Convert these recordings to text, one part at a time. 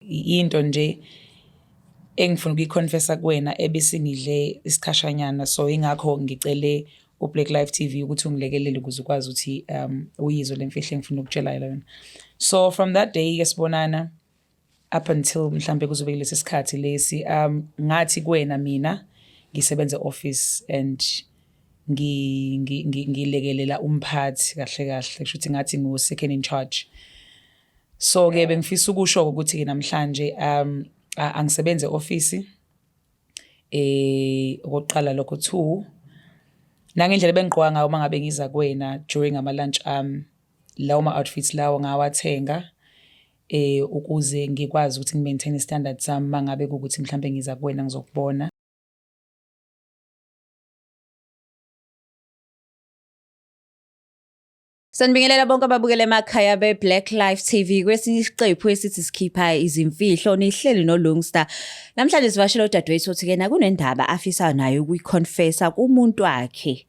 into nje engifuna ukuyiconfessa kuwena ebesingidle isikhashanyana, so ingakho ngicele uBlaqlife TV ukuthi ungilekelele ukuze ukwazi ukuthi uyizwe lemfihlo engifuna ukutshela yona. So from that day ke sibonana up until mhlambe kuzobeke lesi sikhathi lesi ngathi kuwena mina ngisebenza office and ngilekelela umphathi kahle kusho ukuthi ngathi ngu second in charge. So ke bengifisa ukusho ukuthi ke namhlanje angisebenze office okokuqala lokho 2 nangendlela bengigqoka ngayo mangabe ngiza kuwena during ama lunch lawo ma outfits lawo ngawathenga ukuze ngikwazi ukuthi ngimaintain standards sami mangabe ukuthi mhlambe ngiza kuwena ngizokubona. Sanibingelela bonke ababukele emakhaya beBlaqlife TV kwesinye isiqephu esithi sikhipha izimfihlo nihleli noLungstar. Namhlanje sivashela udadewethu othi kena kunendaba afisa nayo ukuyiconfessa kumuntu wakhe.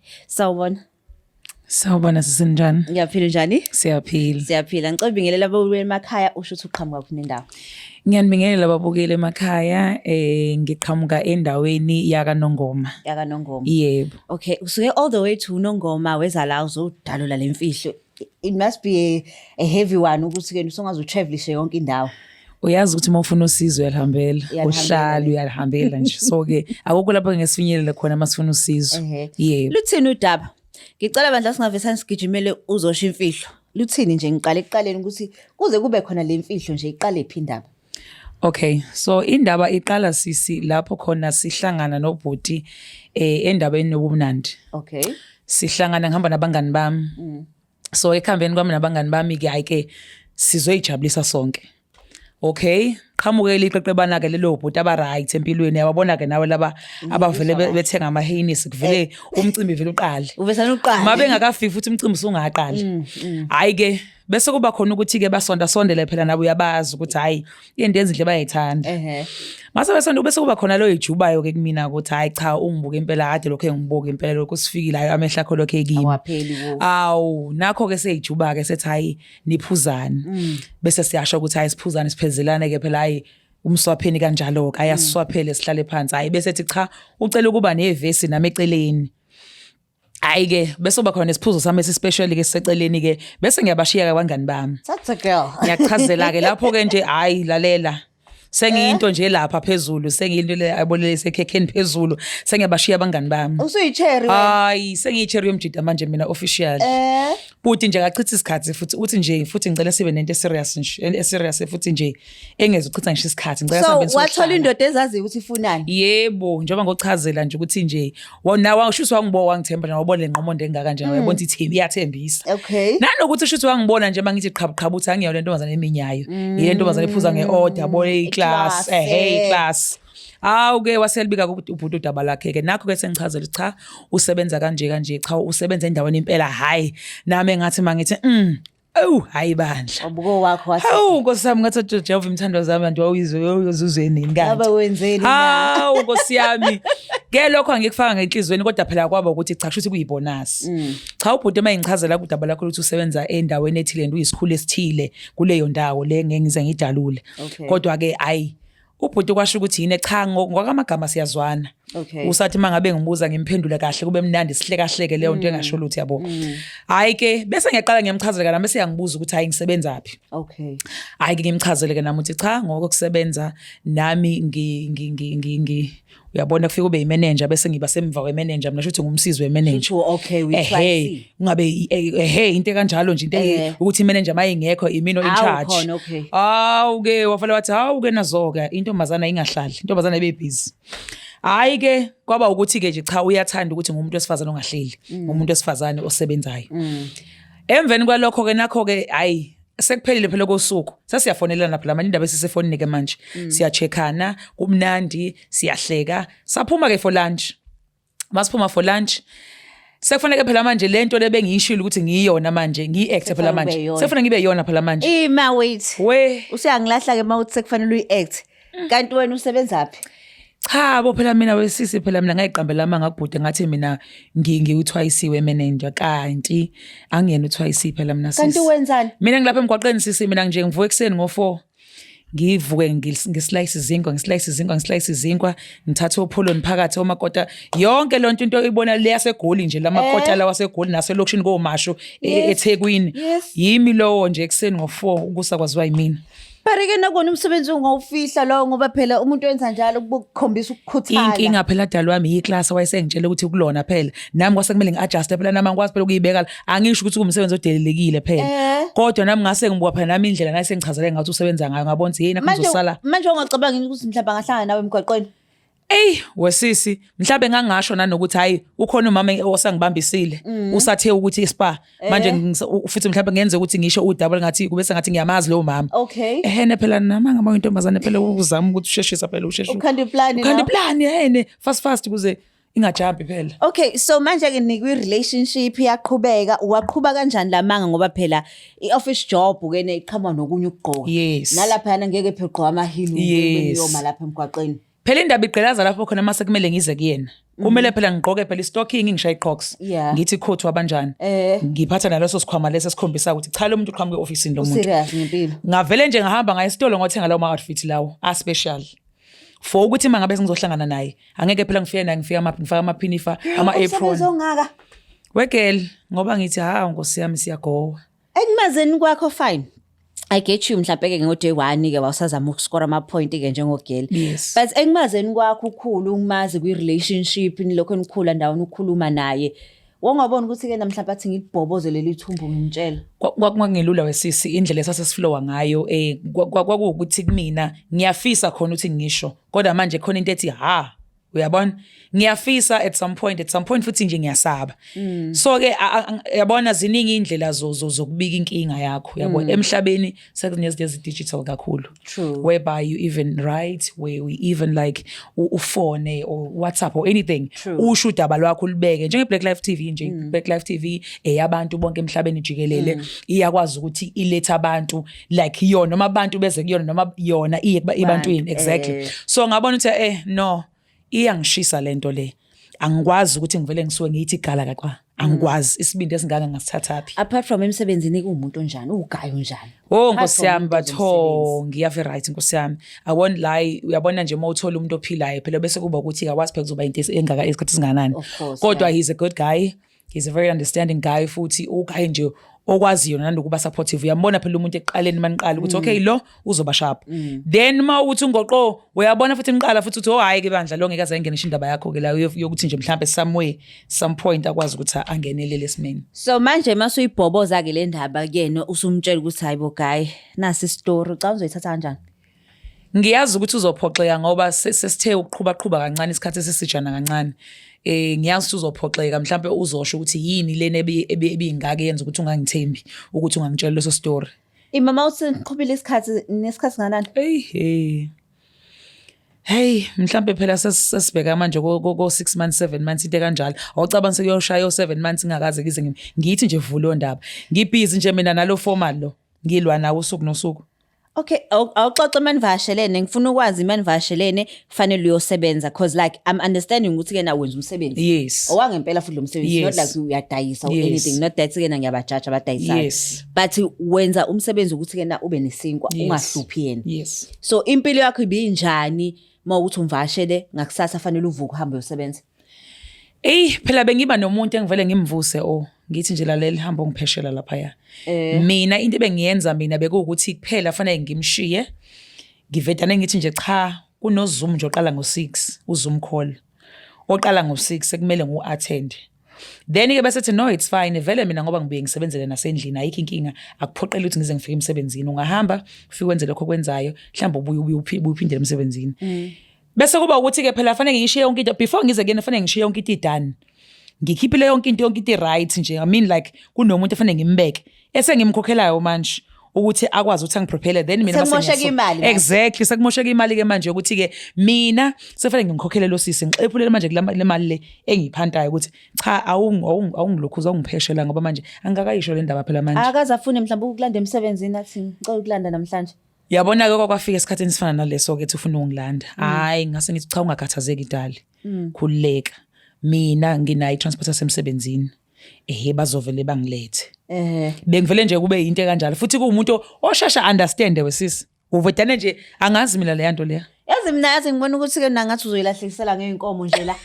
Sawubona sisinjani? Ngiyaphila njani? Siyaphila. Siyaphila. Ngicela ubingelela ababukele emakhaya usho ukuthi uqhamuka kuphi nendawo. Ngiyanibingelela ababukele emakhaya ngiqhamuka endaweni yaKaNongoma. YaKaNongoma. Yebo. Okay, usuke all the way to Nongoma weza la uzodalula lemfihlo. It must be a heavy one ukuthi ke usongaze utravelishe yonke indawo. Uyazi ukuthi mawufuna usizo uyalihambela, uhlala uyalihambela nje. So ke akukho lapho ngesifinyelela khona masifuna usizo. Yebo. Luthini udaba? Ngicela bandla singavesana sigijimele uzosho imfihlo. Luthini nje ngiqale ekuqaleni ukuthi kuze kube khona lemfihlo nje iqale iphindaba. Okay, so indaba iqala sisi lapho khona sihlangana nobhuti endabeni nobumnandi. Okay. Sihlangana ngihamba nabangani bami. So ekhambeni kwami nabangani bami ke ayike sizoyijabulisa sonke. Okay, qhamukele iqeqebana ke lelo bhuti aba right empilweni yababona ke nawe laba abavele bethenga ama Heinz kuvele umcimbi vele uqale. Uvesana uqale. Mabe ngakafiki futhi umcimbi usungaqali. Hayi ke bese kuba khona ukuthi ke sondele phela nabo uyabazi ukuthi hayi into ezinhle bayayithanda. Mase bese kuba khona lo ejubayo ke kumina ukuthi hayi cha ungibuka impela kade lokho engibuka impela lokho sifikilayo amehla akho lokho ekini. Awapheli wo. Awu nakho ke seyijuba ke sethi hayi niphuzane. Bese siyasho ukuthi hayi siphuzane siphezelane ke phela hayi umswapheni kanjalo ke ayasiswaphele sihlale phansi hayi bese ethi cha ucela ukuba nevesi nami eceleni. Hayi ke bese kuba khona nesiphuzo sami esispecial ke siseceleni ke bese ngiyabashiya ke abangani bami. That's a girl. Ngiyachazela ke lapho ke nje hayi lalela sengiyinto nje lapha phezulu sengiyinto le abolele sekhekheni phezulu sengiyabashiya abangani bami. Usuyicherry wena? Hayi sengiyicherry yomjida manje mina official. Futhi nje akachitha isikhathi futhi uthi nje futhi ngicela sibe nento serious nje serious futhi nje engezuchitha ngisho isikhathi ngicela sihambe so wathola indoda ezazi ukuthi ifunani? Yebo njengoba ngokuchazela nje ukuthi nje wona washuthi wangibo wangithemba nje wabona lenqomondo engaka nje uyabona ukuthi iTV iyathembisa. Okay. Nanokuthi ushuthi wangibona nje mangithi qhabuqhabu uthi angiyona le ntombazane eminyayo ile ntombazane ephuza ngeorder bole iclass class. Awuke waselibika ukuthi ubhuti udaba lakhe ke nakho ke sengichazela cha usebenza kanje cha usebenza endaweni impela hayi nami ngathi mangithi hayi bandla ubuko wakho wathi nkosami ngathi Jehova imthando zami nje uyizwe nini kanti aba wenzeni na nkosi yami ke lokho angikufaka ngenhlizweni kodwa phela kwaba ukuthi cha kusho ukuthi kuyibonus cha ubhuti mayingichazela kudaba lakho ukuthi usebenza endaweni ethile and uyisikhulu esithile kuleyo ndawo le ngengize ngidalule kodwa ke ayi ubhuti kwasho ukuthi yini cha ngokwamagama siyazwana. Usathi mangabe ngibuza ngimphendule kahle kube mnandi sihlekahleke leyo nto engasho lutho yabo. Hayi ke bese ngiyaqala ngiyamchazela nami bese yangibuza ukuthi hayi ngisebenzaphi. Okay. Hayi ke ngimchazele ke nami uthi cha ngokusebenza nami uyabona kufika ube imanager bese ngiba semva wemanager mina shothi ngumsizi wemanager. Okay we try. Ngabe into kanjalo nje into ukuthi imanager mayingekho imino in charge. Awuke wafala wathi awuke nazoke intombazana ingahlali intombazana ebebusy. Hayi ke kwaba ukuthi ke nje cha uyathanda ukuthi ngumuntu wesifazane ongahleli ngumuntu wesifazane osebenzayo. Emveni kwalokho ke nakho ke hayi sekuphelile phela kosuku sesiyafonelana phela manje indaba esisefonini ke manje siyacheckana kumnandi siyahleka saphuma ke for lunch masiphuma for lunch sekufanele phela manje lento lebengiyishilo ukuthi ngiyona manje ngiyi-act phela manje sekufanele ngibe yona phela manje ima wait we usiyangilahla ke mawuthi sekufanele uyi-act kanti wena usebenzaphi? Cha bo phela mina wesisi phela mina ngayiqambela amanga kubhude ngathi mina ngiwuthwayisiwe manager kanti angiyena uthwayisi phela mina sisi. Kanti wenzani? Mina ngilapha emgwaqeni sisi mina nje ngivuka ekseni ngo4 ngivuke ngislice izinkwa ngithathe opholoni phakathi omakota yonke lonto into ibona le yaseGoli nje lamakota la waseGoli naselokishini komasho eThekwini yimi lowo nje ekseni ngo4 ukusa kwaziwa yimina. Bareke nakona umsebenzi ungawufihla lo ngoba phela umuntu wenza njalo ukukhombisa ukukhuthala. Inkinga phela dali wami yiclass wayesengitshela ukuthi kulona phela nami kwasekumele ngiadjust phela nami ngikwazi phela ukuyibeka angisho ukuthi umsebenzi odelelekile phela kodwa nami ngase ngibuka phela nami indlela nayi sengichazele ngathi usebenza ngayo ngabona ukuthi yini akuzosala manje ungacabanga ukuthi mhlawumbe ngahlanga nawe emgwaqweni. Wesisi mhlawumbe ngangasho nanokuthi hayi ukhona umama osangibambisile usathe ukuthi ispa manje futhi mhlawumbe ngenze ukuthi ngisho udouble ngathi kube sengathi ngiyamazi lo mama. Ehene phela nama ngama intombazane phela ukuzama ukuthi usheshisa phela usheshe. Ukhanda plan ehene fast kuze ingajampi phela. Okay, so manje ke nikwi relationship yaqhubeka waqhuba kanjani lamanga ngoba phela ioffice job ukene iqhama nokunye ukugqoka. Nalapha yana ngeke phela ugqoka amahili uyoma lapha emgwaqeni. Phela indaba iqhelaza lapho khona mase kumele ngize kuyena. Kumele phela ngigqoke phela istocking ngishaye iCrocs. Ngithi coat wabanjani. Ngiphatha naleso sikhwama lesi esikhombisa ukuthi cha lo muntu uqhamuke e-office lo muntu. Serious ngempilo. Ngavele nje ngahamba ngaye esitolo ngothenga lawo ma-outfit lawo special. For ukuthi mangabe sengizohlangana naye angeke phela ngifike naye ngifaka amaphinifa ama-apron. Wegel ngoba ngithi Nkosi yami siyagowa. Engimazeni kwakho fine. I get you mhlawumbe ke ngo-day 1 ke wasazama ukuscore ama-point ke njengogela. But engimazeni kwakho ukhulu ungimazi kwi-relationship nilokho enikhula ndawona ukukhuluma naye. Wongabona ukuthi ke namhlanje athi ngibhoboze leli thumbu ngimtshela. Kwakungelula wesisi indlela esasesiflowa ngayo kwakuwukuthi kumina ngiyafisa khona ukuthi ngisho kodwa manje khona into ethi uyabona ngiyafisa at some point futhi nje ngiyasaba. So ke yabona ziningi indlela zokubika inkinga yakho yabo emhlabeni sekunezinto ezi-digital kakhulu whereby you even write where we even like ufone or WhatsApp or anything usho udaba lwakho ulibeke njenge-Blaqlife TV nje Blaqlife TV eyabantu bonke emhlabeni jikelele iyakwazi ukuthi ilethe abantu like yona noma abantu beze kuyona noma yona iye ebantwini exactly. So ngabona ukuthi no iyangishisa lento le angikwazi ukuthi ngivele ngisuke ngiyithi igala kaqa angikwazi isibindi esingaka ngasithathaphi. Apart from emsebenzini kuumuntu onjani ugayo njani? Nkosi yami batho ngiyave right Nkosi yami I won't lie uyabona nje mawuthola umuntu ophilayo phela bese kuba ukuthi akwazi phela kuzoba into engaka isikhathi singanani kodwa he's a good guy, he's a very understanding guy futhi ugayi nje okwaziyo nanokuba supportive. Uyambona phela umuntu eqaleni maniqala ukuthi okay lo uzoba sharp then ma uthi ungoqo uyabona futhi niqala futhi uthi hayi ke bandla lo ngeke aze ngenisha indaba yakho ke la yokuthi nje mhlambe some point akwazi ukuthi angenelele esimeni. So manje masuyibhoboza ke le ndaba kuyena usumtshela ukuthi hayibo guy nasi story uca uzoyithatha kanjani? Ngiyazi ukuthi uzophoxeka ngoba sesithe uqhubaqhuba kancane isikhathi esisijana kancane. Ngiyazi ukuthi uzophoxeka mhlambe uzosho ukuthi yini lena ebingaka yenza ukuthi ungangithembi ukuthi ungangitshela leso story. Imama uthi ngiqhubile isikhathi nesikhathi singanani? Hey mhlambe phela sesibheka manje ko 6 months 7 months into kanjalo awucabanga sekuyoshaya 7 months ngakaze kize ngithi nje vulo ndaba ngibhizi nje mina nalo formal lo ngilwa nawo usuku nosuku. Okay, awuxoxe manivashelene ngifuna ukwazi manivashelene kufanele uyosebenza because like I'm understanding ukuthi ke na wenza umsebenzi. Yes. Owangempela futhi lo msebenzi not like uyadayisa or anything not that ke na ngiyabajaja abadayisayo. Yes. But wenza umsebenzi ukuthi ke na ube nesinkwa ungahluphi yena. Yes. So impilo yakho ibinjani mawuthi umvashele ngakusasa fanele uvuke uhambe uyosebenza? Phela bengiba nomuntu engivele ngimvuse ngithi nje lalela hamba ungipheshela lapha ya. Mina into bengiyenza mina bekuwukuthi kuphela fanele ngimshiye. Ngivedane ngithi nje cha kunoZoom nje oqala ngo6 uZoom call. Oqala ngo6 sekumele ngu-attend. Then ke bese no it's fine vele mina ngoba ngibuye ngisebenzele nasendlini ayikho inkinga akuphoqela ukuthi ngize ngifike emsebenzini ungahamba ufike wenze lokho kwenzayo mhlawumbe ubuye uphindele emsebenzini. Bese kuba ukuthi ke phela fanele ngishiye yonke into before ngize kuyena fanele ngishiye yonke into idone. Ngikhiphile yonke into right nje I mean like kunomuntu efanele ngimbeke esengimkhokhelayo manje ukuthi akwazi ukuthi angiprepare then mina semosheka imali exactly sekumosheka imali ke manje ukuthi ke mina sefanele ngimkhokhele lo sisi ngixephulele manje le mali le engiyiphantayo ukuthi cha awungilokhuza ungipheshela ngoba manje angakayisho le ndaba phela manje akaze afune mhlawumbe ukulanda emsebenzini athi ngicela ukulanda namhlanje. Yabona ke kwafika esikhathini sifana naleso ke ufuna ungilanda hayi ngase ngithi cha ungakhathazeki idali khuleka mina nginayi transporter semsebenzini bazovele bangilethe bengivele nje kube into kanjalo futhi kuumuntu oshasha understand wesisi Uvedane nje angazi mina le yanto leya. Yazi mina yazi ngibona ukuthi ke nangathi uzoyilahlekisela ngeenkomo nje la.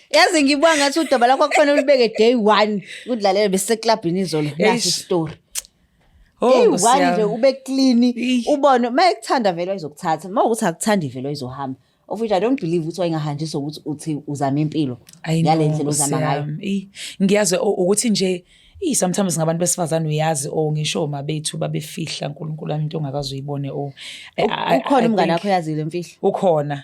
Yazi ngibuka ngathi udaba lakho kufanele ulibeke day 1 udlalele bese clubini izolo nasi story. Day 1 nje ube clean ubone mayekuthanda vele ayizokuthatha mawukuthi akuthandi vele ayizohamba. Of which I don't believe ukuthi wayengahanjiswa ukuthi uthi uzama impilo ngalendlela uzama ngayo. Ngiyazi ukuthi nje sometimes ngabantu besifazana uyazi ngisho mabethu babefihla uNkulunkulu wami into ongakazi uyibone ukhona umngane wakho yazile imfihlo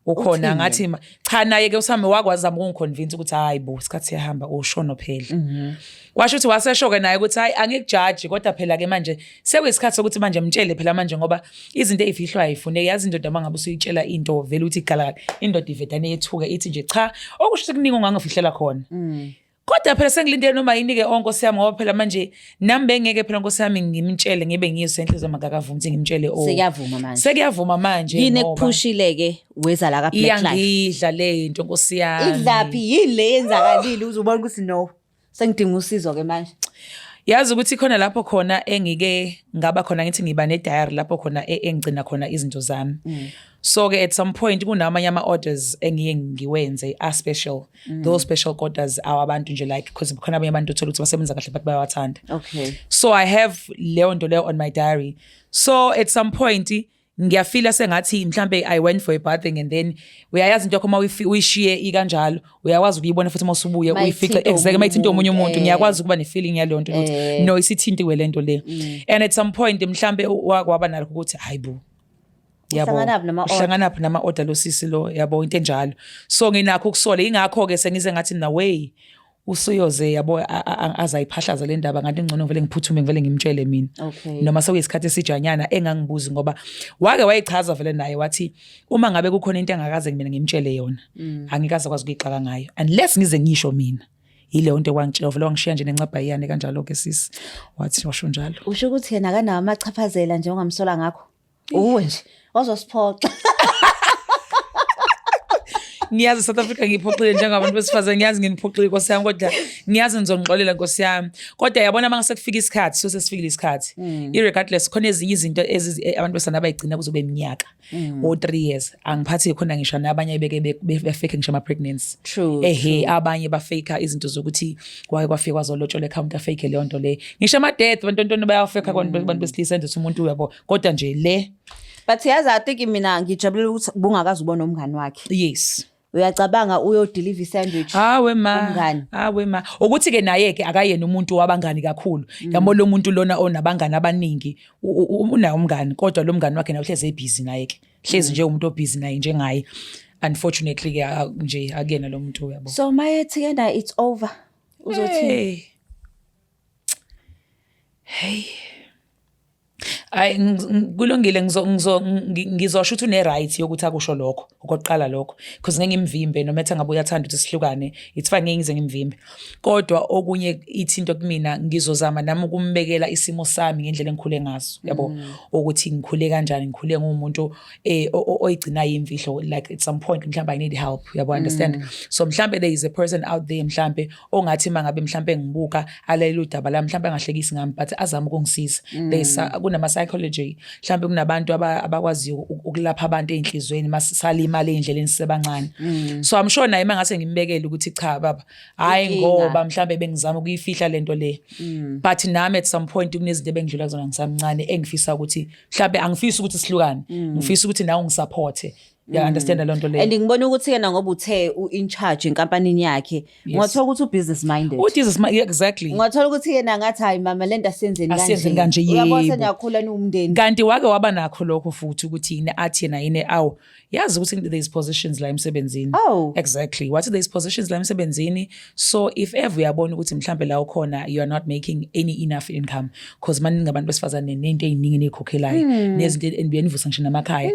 ukhona ngathi cha naye ke usami wakwazama ukungiconvince ukuthi hayibo isikhathi siyahamba ushono phela washo ukuthi waseshoke naye ukuthi hayi angikujudge kodwa phela ke manje sekuyisikhathi sokuthi manje mtshele phela manje ngoba izinto ezifihlwa ayifuneki yazi indoda mangabe usuyitshela into vele uthi igala indoda ivedane yethuke ithi nje cha okusho kuningi ongangifihlela khona kodwa phela sengilindele noma yinike onkosi yami ngoba phela manje nami bengeke phela onkosi yami ngimtshele ngibe ngiyise enhliziyo makakavuma ukuthi ngimtshele sekuyavuma manje yini ekuphushileke weza la ka Blaqlife iyangidla lento nkosi yami idlaphi yile yenzakalile uzobona ukuthi no sengidinga usizo ke manje yazi ukuthi khona lapho khona engike ngaba khona ngithi ngiba ne diary lapho khona engigcina khona izinto zami so ke at some point kunamanye ama orders engiye ngiwenze a special those special orders abantu nje like because khona abanye abantu uthola ukuthi basebenza kahle but bayawathanda so I have leyo nto leyo on my diary so at some point ngiyafila sengathi mhlambe I went for a bathing and then uyayazi into yakho uyishiye ikanjalo uyakwazi ukuyibona futhi mawusubuye uyifihle exactly mayithinto omunye umuntu ngiyakwazi ukuba ne feeling yaleyo nto ukuthi no isithintiwe lento le and at some point mhlambe wakwaba nalokho ukuthi hayibo yabo uhlangana apha nama order lo sisi lo yabo into enjalo so nginakho ukusola ingakho ke sengize ngathi na way usuyoze yabo azayiphahlaza le ndaba ngathi ngcono vele ngiphuthume ngivele ngimtshele mina noma sekuyisikhathi esijanyana engangibuzi ngoba wake wayichaza vele naye wathi uma ngabe kukhona into engakaze mina ngimtshele yona angikaze kwazi ukuyixaka ngayo unless ngize ngisho mina ile nto kwangitshela vele wangishiya nje nencabhayane kanjalo ke sisi wathi washo njalo usho ukuthi yena akanawo amachaphazela nje ongamsola ngakho uwe nje ozosiphoxa ngiyazi South Africa ngiphoxile njengabantu besifazane ngiyazi nginiphoxile Nkosi yami kodwa ngiyazi ngizongixolela Nkosi yami kodwa yabona manje sekufika isikhathi so sesifikile isikhathi irregardless khona ezinye izinto abantu besana bayigcina kuzobe iminyaka o 3 years angiphathi khona ngisho nabanye befake ngisho ama pregnancy abanye bafake izinto zokuthi kwake kwafika kwazolotshola counter fake leyo nto le ngisho ama death abantu bayafake abantu besilisa enze umuntu uyabo kodwa nje le but yazi I think mina ngijabulela ukuthi bungakazi ubona umngani wakhe yes uyacabanga uyodeliver sandwich hawe ma ukuthi ke naye ke akayena umuntu wabangani kakhulu yabo lo muntu lona onabangani abaningi unayo umngani kodwa lo mngani wakhe nawuhleze busy naye ke hlezi nje umuntu obusy naye njengaye unfortunately ke nje akuyena lo muntu yabo so mayethi yena it's over uzothi hey kulungile ngizosho ukuthi une right yokuthi akusho lokho okoqala lokho because ngeke ngimvimbe noma ethi ngabe uyathanda ukuthi sihlukane it's fine ngeke ngize ngimvimbe kodwa okunye ithinto kumina ngizozama nami ukumbekela isimo sami ngendlela engikhule ngaso yabo ukuthi ngikhule kanjani ngikhule ngumuntu oyigcina imfihlo like at some point mhlawumbe I need help yabo understand so mhlawumbe there is a person out there mhlawumbe ongathi mangabe mhlawumbe ngibuka alelo daba la mhlawumbe angahlekisi ngami but azama ukungisiza there's kunama psychology mhlawumbe kunabantu abakwazi ukulapha abantu einhlizweni masalimala endleleni sisebancane so I'm sure naye mangase ngimbekele ukuthi cha baba hayi ngoba mhlawumbe bengizama ukuyifihla lento le but nami at some point kunezinto ebengidlula kuzona ngisamncane engifisa ukuthi mhlawumbe angifisi ukuthi sihlukane ngifisa ukuthi nawe ungisupporte ya understand lento le and ngibona ukuthi yena ngoba uthe in charge enkampanini yakhe ngothola ukuthi business minded exactly ngothola ukuthi yena ngathi hayi mama lento asenzeni kanje uyabona senyakhula niumndeni kanti wake waba nakho lokho futhi ukuthi yini athi yena yini awu yazi ukuthi there's positions la emsebenzini exactly what there's positions la emsebenzini so if ever uyabona ukuthi mhlambe la ukhona you are not making any enough income because manje ngabantu besifazane nento eziningi nekhokhelayo nezinto enibuyenivusa ngisho namakhaya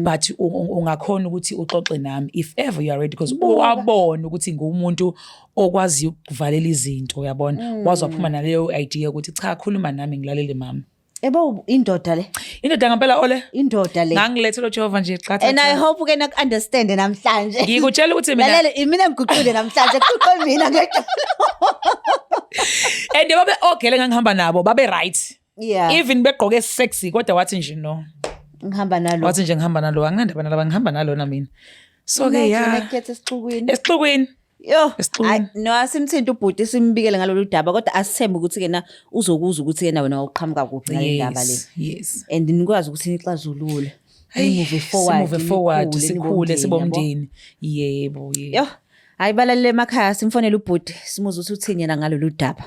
but ungakhona ukuthi uxoxe nami if ever you are ready because wabona ukuthi ngumuntu okwazi ukuvalela izinto uyabona wazi waphuma naleyo idea ukuthi cha khuluma nami ngilalele mama ebo indoda le indoda ngempela ole indoda le ngangilethela uJehova nje qatha and I hope uke nak understand namhlanje ngikutshela ukuthi mina lalela mina ngiguqule namhlanje kuqo mina ngejolo and babe ogele ngangihamba nabo babe right even begqoke sexy kodwa wathi nje no ngihamba nalo wathi nje ngihamba nalo anginandaba nalaba ngihamba nalo na mina so ke nekhethe esixukwini yo no asimthinta ubhuti simbikele ngalolu daba kodwa asithembe ukuthi kena uzokuza ukuthi kena wena uqhamuka kuphi ngale ndaba le yes and nikwazi ukuthi nixazulule move forward sikhule sibomndeni yebo yo hayi balalele emakhaya simfonela ubhuti simuze ukuthi uthini yena ngalolu daba.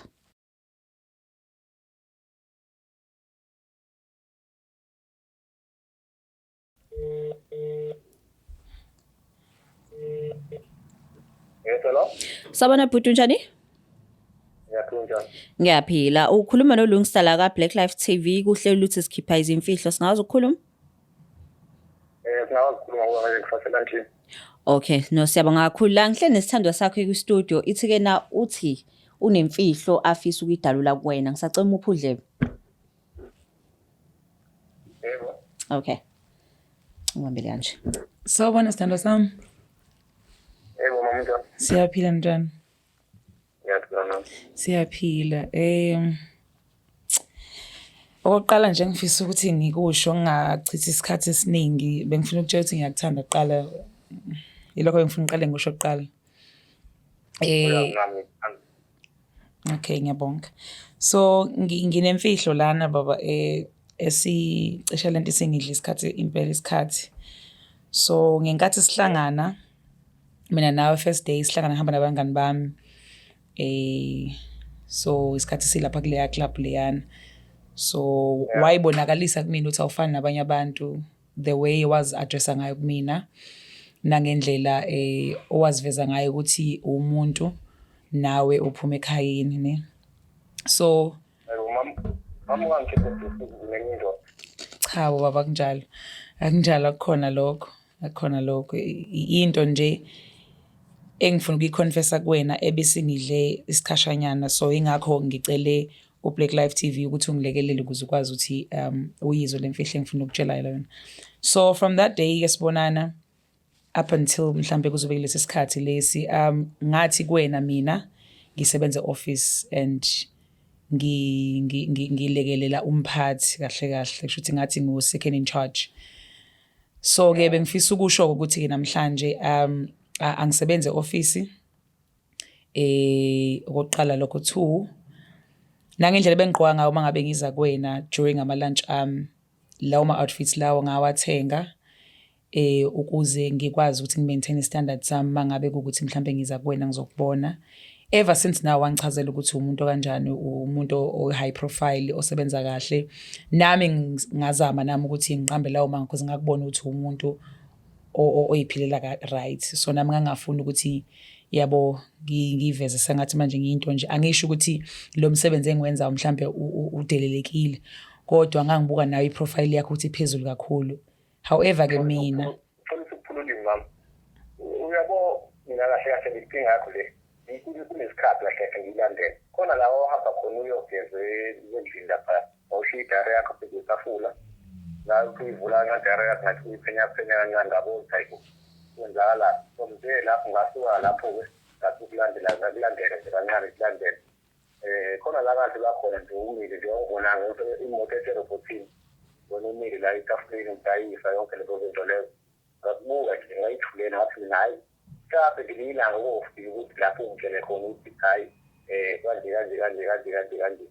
Hello. Sabona bhuti unjani? Ngiyaphila. Ngiyaphila. Ukhuluma noLungisa la ka Blaqlife TV kuhlelo luthi sikhipha izimfihlo singawazi ukukhuluma? Singawazi ukukhuluma ngoba manje ngifasela nje. Okay, no siyabonga kakhulu. La ngihle nesithandwa sakho ku studio ithi ke na uthi unemfihlo afisa ukuyidalula kuwena. Ngisacela uphu udlebe. Yebo. Okay. Ngihambele kanje. Sawubona sithandwa sami. Yebo mama njani? Siyaphila njani? Ngiyaphila. Siyaphila. Oqala nje ngifisa ukuthi ngikusho ngingachithi isikhathi esiningi bengifuna ukutshela ukuthi ngiyakuthanda kuqala ilokho engifuna uqale ngisho kuqala. Okay ngiyabonga. So nginemfihlo lana baba esicishe lento singidla isikhathi impela isikhathi. So ngenkathi sihlangana mina nawe first day sihlangana ngihamba nabangani bami so isikhathi silapha kuleya club leyana so wayibonakalisa kumina ukuthi awufani nabanye abantu the way was addressa ngayo kumina nangendlela owaziveza ngayo ukuthi umuntu nawe uphuma ekhayeni ne so mama wangikhipha nginendoda cha baba akunjalo akukhona lokho into nje engifuna ukuyiconfessa kuwena ebesingidle isikhashanyana so ingakho ngicele uBlaqlife TV ukuthi ungilekelele ukuze ukwazi ukuthi uyizwe lemfihlo engifuna ukutshela yona. So from that day ke sibonana up until mhlambe kuzobeke lesi sikhathi lesi ngathi kuwena mina ngisebenza office and ngilekelela umphathi kahle kusho ukuthi ngathi ngu second in charge. So ke bengifisa ukusho ukuthi ke namhlanje angisebenze office okokuqala lokho 2 nangendlela bengigqoka ngayo mangabe ngiza kuwena during ama lunch lawo ma outfits lawo ngawathenga ukuze ngikwazi ukuthi ngimaintain standards sami mangabe ukuthi mhlambe ngiza kuwena ngizokubona ever since now wangichazela ukuthi umuntu kanjani umuntu o high profile osebenza kahle nami ngazama nami ukuthi ngiqambe lawo manga because ngakubona ukuthi umuntu oyiphilela right so nami ngangafuna ukuthi yabo ngiveze sengathi manje ngiyinto nje angisho ukuthi lo msebenzi engiwenza mhlambe udelelekile kodwa ngangibuka nayo iprofile yakho ukuthi iphezulu kakhulu however ke mina ufuna ukukhuluma mama uyabo mina kahle ngidinga yakho le kunesikhathi kahle ngilandela khona lawo hamba khona uyogeze endlini lapha awushiya idare yakho phezulu la ukuyivula ngadare yakho ngathi uyiphenya kancane ngabo hayibo kwenzakala sombe lapho ngasuka lapho ke ngathi ukulandela nje kancane kulandela khona la kanti bakhona nje umile nje ongibona imoto eserobotini bona umile la itafuleni ngidayisa yonke lezo zinto lezo ngabuka nje ngayithulena ngathi hayi kabe ngililanga ukufika ukuthi lapho ngitshele khona ukuthi hayi kanje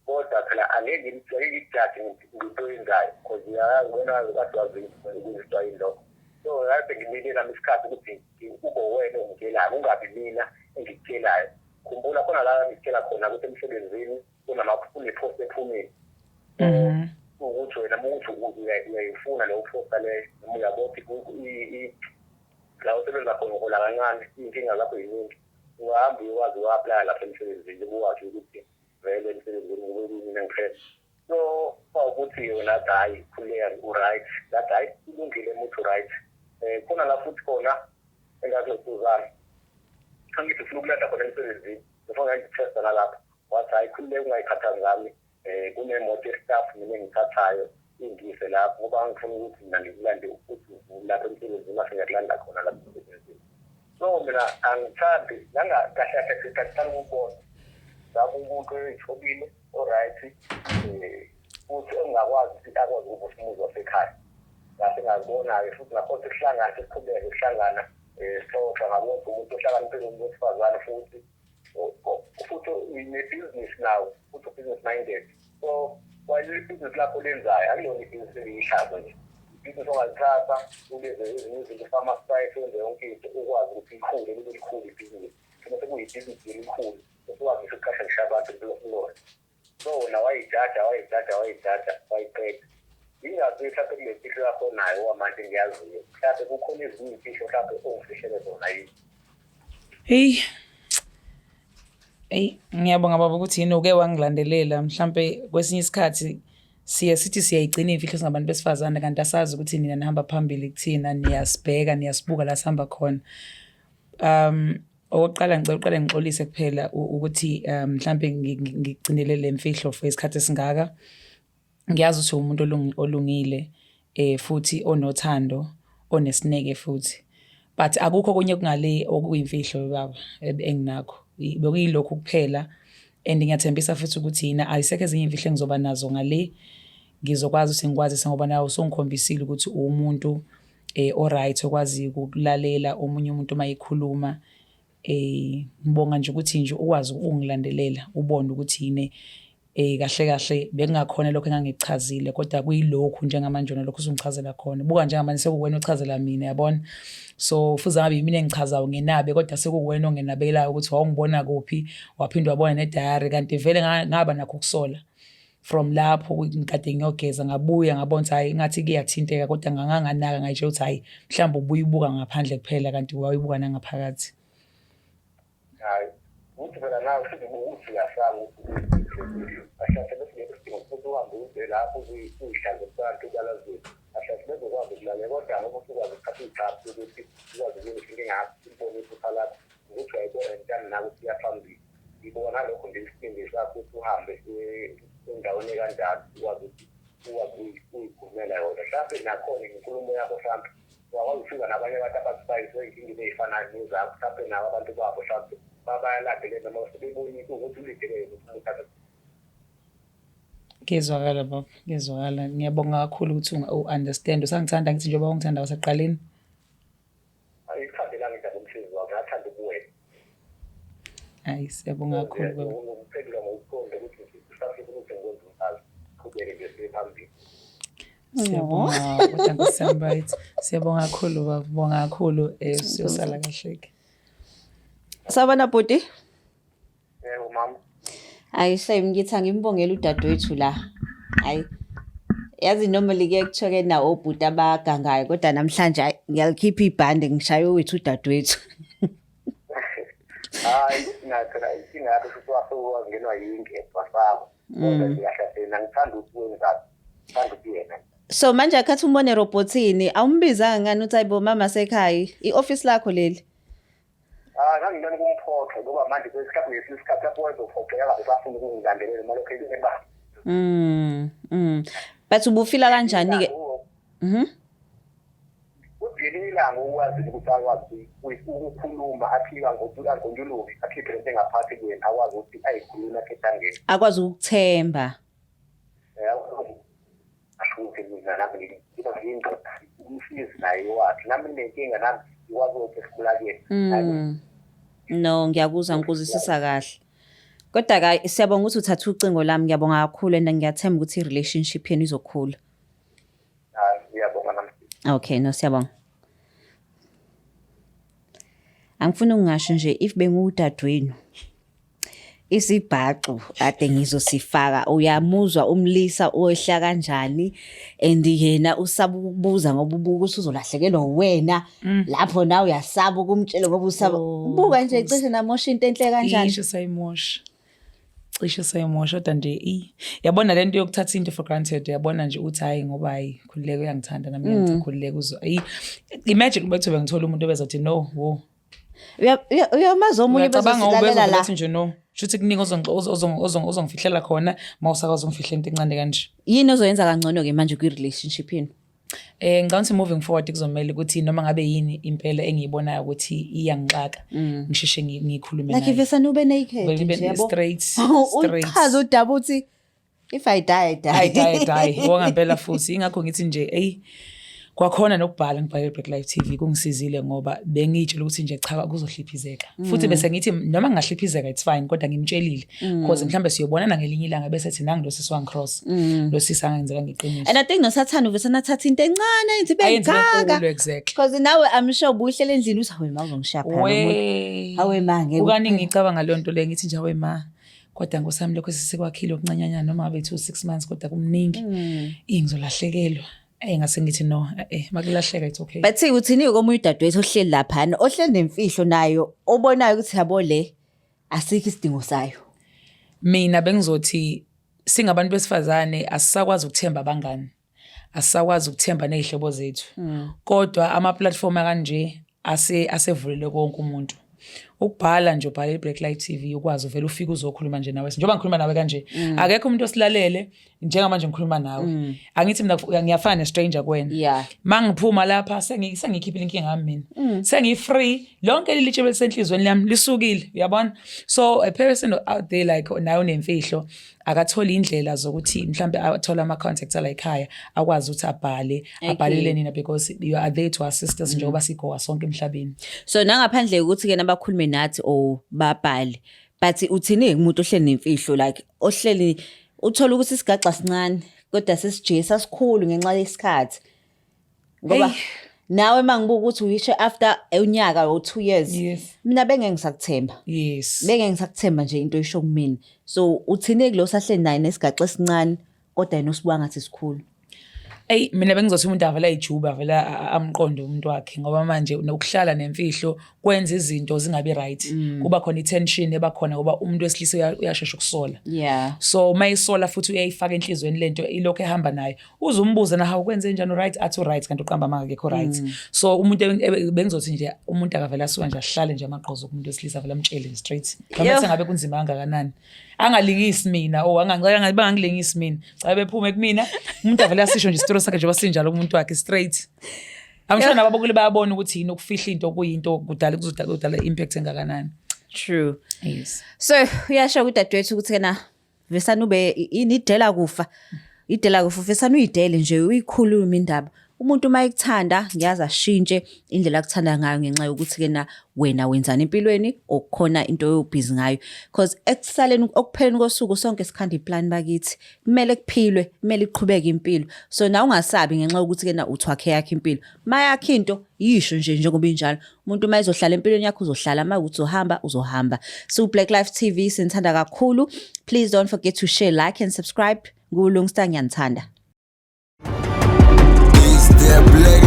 kodwa phela angeke ngijaji ngento yenzayo because uyabona ukuthi wazinto into so ngabe ngimilela isikhathi ukuthi kube wena ongitshelayo ungabi mina engikutshelayo khumbula khona la ngitshela khona ukuthi emsebenzini kunamaphupho epost ephumile ukuthi wena umuntu uyayifuna lo posta le noma uyabona la usebenza khona uhola kancane inkinga zakho yiningi uhamba uyawazi uapply lapha emsebenzini ukwazi ukuthi vele emsebenzini mina ngiphela so ukuthi yona hayi clear right that hayi kulungile umuntu right khona la futhi khona engazokuzana angithi ufuna ukulanda khona emsebenzini ufuna ngitest lapha wathi hayi khulile ungayikhathazi ngami kunemoto staff mina ngithathayo ingise lapho ngoba ngifuna ukuthi mina ngikulande ukuthi lapho emsebenzini mase ngiyakulanda khona lapho emsebenzini so mina angithandi kahle ngicela ukubona lapho umuntu oyithobile alright futhi engakwazi ukuthi akwazi ukuba umuzi wasekhaya lapho ngazibona-ke futhi ngaphosa ukuhlangana sesiqhubeke ukuhlangana sixoxa ngabonke umuntu ohlakaniphile umuntu wesifazane futhi une-business now futhi u-business minded so waleli business lakho lenzayo akuyona ibhizinisi eliyihlazo nje ibhizinisi ongalithatha ubenze ezinye izinto ufama-site wenze yonke into ukwazi ukuthi ikhule libe likhulu ibhizinisi futhi sekuyibhizinisi elikhulu ukwazi ukuthi uqashe ngisho abantu empilofulona so wona wayijaja wayiqeda ingazi mhlawumbe kule mpilo yakho nayo wamanje ngiyaziyo mhlawumbe kukhona ezinye iy'mfihlo mhlawumbe ongifishele zona yini ngiyabonga baba ukuthi yini uke wangilandelela mhlampe kwesinye isikhathi sithi siyayigcina iy'mfihlo singabantu besifazane kanti asazi ukuthi nina nihamba phambili kuthina niyasibheka niyasibuka la sihamba khona. Okokuqala ngicela uqale ngixolise kuphela ukuthi mhlampe ngigcinele le mfihlo for isikhathi esingaka. Ngiyazi ukuthi umuntu olungile futhi onothando onesineke futhi but akukho konye kungale okuyimfihlo baba enginakho bekuyilokhu kuphela and ngiyathembisa futhi ukuthi yina ayisekho ezinye imfihlo engizoba nazo ngale ngizokwazi ukuthi ngikwazise ngoba nawe usungikhombisile ukuthi umuntu alright okwazi ukulalela omunye umuntu uma yikhuluma. Ngibonga nje ukuthi nje ukwazi ukungilandelela ubone ukuthi yini kahle bekungakhona lokho engangichazile kodwa kuyilokhu njengamanje lokho usungichazela khona buka njengamanje sekuwena uchazela mina yabona so futhi ngabe yimina engichazayo ngenabe kodwa sekuwena ongenabelayo ukuthi wawungibona kuphi waphindwa wabona ne-diary kanti vele ngaba nakho ukusola from lapho ngikade ngiyogeza ngabuya ngabona ukuthi hayi ngathi kuyathinteka kodwa nganganganaka ngayitsho ukuthi hayi mhlawumbe ubuyibuka ngaphandle kuphela kanti wayibuka nangaphakathi. Hayi uthi phela nawe futhi ukuthi uyasanga ahlase besidingo ukuthi uhambe uze lapho uyihlanze abantu balazweni ahlase bezokwazi ukulalela kodwa ngoba usukwazi ukuthatha iy'khathi ukuthi ukwazi ukuyifika ngathi ibone iphutha lakho ukuthi uyayibona njani nawe ukuthi iyaphambili ibona lokho nje isithembiso sakho ukuthi uhambe endaweni ekanjalo ukwazi ukuyikhulumela yona mhlawumbe nakhona inkulumo yakho mhlawumbe wakwazi ukufika nabanye abantu abasibayise iy'nkinga ey'fanayo nezakho mhlawumbe nabo abantu babo mhlawumbe bayalandelela noma sebebonile ukuthi ulidelele ukuthi umuntu athathe. Ngezwakala baba ngezwakala ngiyabonga kakhulu ukuthi u-understand usangithanda ngithi njengoba ungithanda wasaqaleni. Ayithandelanga indaba umsebenzi wakho ngathanda ukuwena. Hayi siyabonga kakhulu baba. Ngiphendula ngokuqonda ukuthi usafika ukuthi ngikwenza umhlaba qhubeke nje siphambili. Siyabonga kodwa ngisambayithi siyabonga kakhulu baba bonga kakhulu siyosala kahle. Sabona bhuti? Yebo mama. Hayi shame ngithi ngimbongela udadewethu la. Hayi. Yazi normally ke kuchoke na obhuti abagangayo kodwa namhlanje ngiyalikhipha ibhande ngishaye wethu udadewethu. Hayi nakhona isingabe futhi wasengenwa yingezwa sakho. Kodwa ngiyahlathela ngithanda ukwenza ngithanda ukuyena. So manje akhathi umbone robotini awumbizanga ngani uthi ayibo mama sekhaya i-office lakho leli. Ngangibona kumphoqo ngoba manje kwesikhathi ngesikhathi lapho wayezophoqeka besafuna ukungilandelela malokho eleba. But ubufila kanjani ke? Uphililanga ukwazi ukuthi akwazi ukukhuluma aphika ngojulubi akhiphe into engaphathi kwena akwazi ukuthi ayikhuluma kethangeni. Akwazi ukuthemba. Ashuke mina nami ngiba indoda umsizi naye wakhe nami nenkinga nami ikwazi ukuthi sikhulakele. No ngiyakuzwa ngikuzwisisa kahle. Kodwa ka siyabonga ukuthi uthatha ucingo lami ngiyabonga kakhulu and ngiyathemba ukuthi i-relationship yenu izokhula. Ngiyabonga nami. Okay no siyabonga. Angifuna ungasho nje if bengudadewenu isibhaxu ade ngizosifaka uyamuzwa umlisa ohla kanjani and yena usabubuza ngoba ubuka ukuthi uzolahlekelwa wena lapho nawe uyasaba ukumtshela ngoba usaba buka nje cishe namosha into enhle kanjani cishe sayimosha kodwa nje yabona lento yokuthatha into for granted yabona nje uthi hayi ngoba hayi khulileke uyangithanda nami ngiyakhulileka uzwa imagine ukuthi bengithola umuntu obezothi no wo uyamazi omunye bezosilalela la nje no shuthi kuningi ozongifihlela khona mawusakaza ungifihlela into encane kanje yini ozoyenza kangcono ke manje kwi relationship yenu. Ngicabanga moving forward kuzomela ukuthi noma ngabe yini impela engiyibonayo ukuthi iyangixaka ngisheshe ngikhulume naye like ivesana ube naked nje yabo straight uchaza udaba uthi If I die, I die. I die. Wangempela futhi ingakho ngithi nje kwakhona nokubhala ngibhale Blaqlife TV kungisizile ngoba bengitshela ukuthi nje cha kuzohliphizeka. Futhi bese ngithi noma ngahliphizeka it's fine kodwa ngimtshelile because mhlambe siyobonana ngelinye ilanga bese thi nangi lo sisi wangicross. Lo sisi angenzeka ngeqiniso. And I think nosathanda uvese nathatha into encane ithi bengaka. Exactly. Because nawe I'm sure ubuhlele endlini uthi hawe mawuzongishapha umuntu. Hawe ma ngeke. Ukaningi ngicabanga le nto le ngithi nje hawe ma kodwa ngosami lokho sisekwakhile okuncanyanyana noma ngabe 2-6 months kodwa kumningi ingizolahlekelwa. Ngase ngithi no makulahleka it's okay. But uthini komunye udadewethu ohleli lapha ohleli nemfihlo nayo obonayo ukuthi yabo le asikho isidingo sayo. Mina bengizothi singabantu besifazane asisakwazi ukuthemba abangani. Asisakwazi ukuthemba nezihlobo zethu. Kodwa ama platform kanje asevulele konke umuntu. Ukubhala nje ubhala Blaqlife TV ukwazi uvela ufike uzokhuluma nje nawe njengoba ngikhuluma nawe kanje akekho umuntu osilalele njengamanje ngikhuluma nawe angithi mina ngiyafana nestranger kwena mangiphuma lapha sengikhiphile inkinga ngami mina sengi-free lonke lilitshe belisenhlizweni lami lisukile uyabona so a person out there like nayo nemfihlo akathola indlela zokuthi mhlambe athola ama-contacts la ekhaya akwazi ukuthi abhalele nina because you are there to assist us njengoba sigowa sonke emhlabeni. So nangaphandle ukuthi-ke nabakhulume nathi babhali but uthini umuntu ohleli nemfihlo like ohleli uthola ukuthi isigaxa sincane kodwa sesije sasikhulu ngenxa yesikhathi ngoba nawe mangibuka ukuthi uyisho after unyaka or 2 years mina bengeke ngisakuthemba bengeke ngisakuthemba nje into isho kumina so uthini kulo sahleli naye nesigaxa esincane kodwa yena usibanga ngathi sikhulu. Mina bengizothi umuntu avela ijuba avela amqondo umuntu wakhe ngoba manje nokuhlala nemfihlo kwenza izinto zingabi right kuba khona itension ebakhona ngoba umuntu wesilisa uyashesha ukusola so mayisola futhi uyayifaka enhlizweni lento ilokho ehamba naye uzumbuza na ukwenze njani right athi right kanti uqamba mangekho right so umuntu bengizothi nje umuntu akavela asuka nje ahlale nje amaqozo kumuntu wesilisa avela amtshele straight noma sengabe kunzima kangakanani angalingisi mina angangilingisi mina cha bephume kumina umuntu avela asisho nje story sakhe nje wasinjalo kumuntu wakhe straight. I'm sure nababukeli bayabona ukuthi yini ukufihla into kuyinto kuzodala impact engakanani. True. Yes. So uyasho kudadewethu ukuthi kena vesana ube idela kufa vesana uyidele nje uyikhuluma indaba umuntu uma ekuthanda ngiyazi ashintshe indlela akuthanda ngayo ngenxa yokuthi kena wena wenzana empilweni okukhona into yobhizi ngayo because ekusaleni okupheleni kosuku sonke sikhanda iplan bakithi kumele kuphilwe kumele iqhubeke impilo so na ungasabi ngenxa yokuthi kena uthwakhe yakhe impilo mayakhe into yisho nje njengoba injalo umuntu uma izohlala empilweni yakho uzohlala uma uzohamba so Blaqlife TV sinthanda kakhulu please don't forget to share like and subscribe ngulungsta ngiyanthanda. Black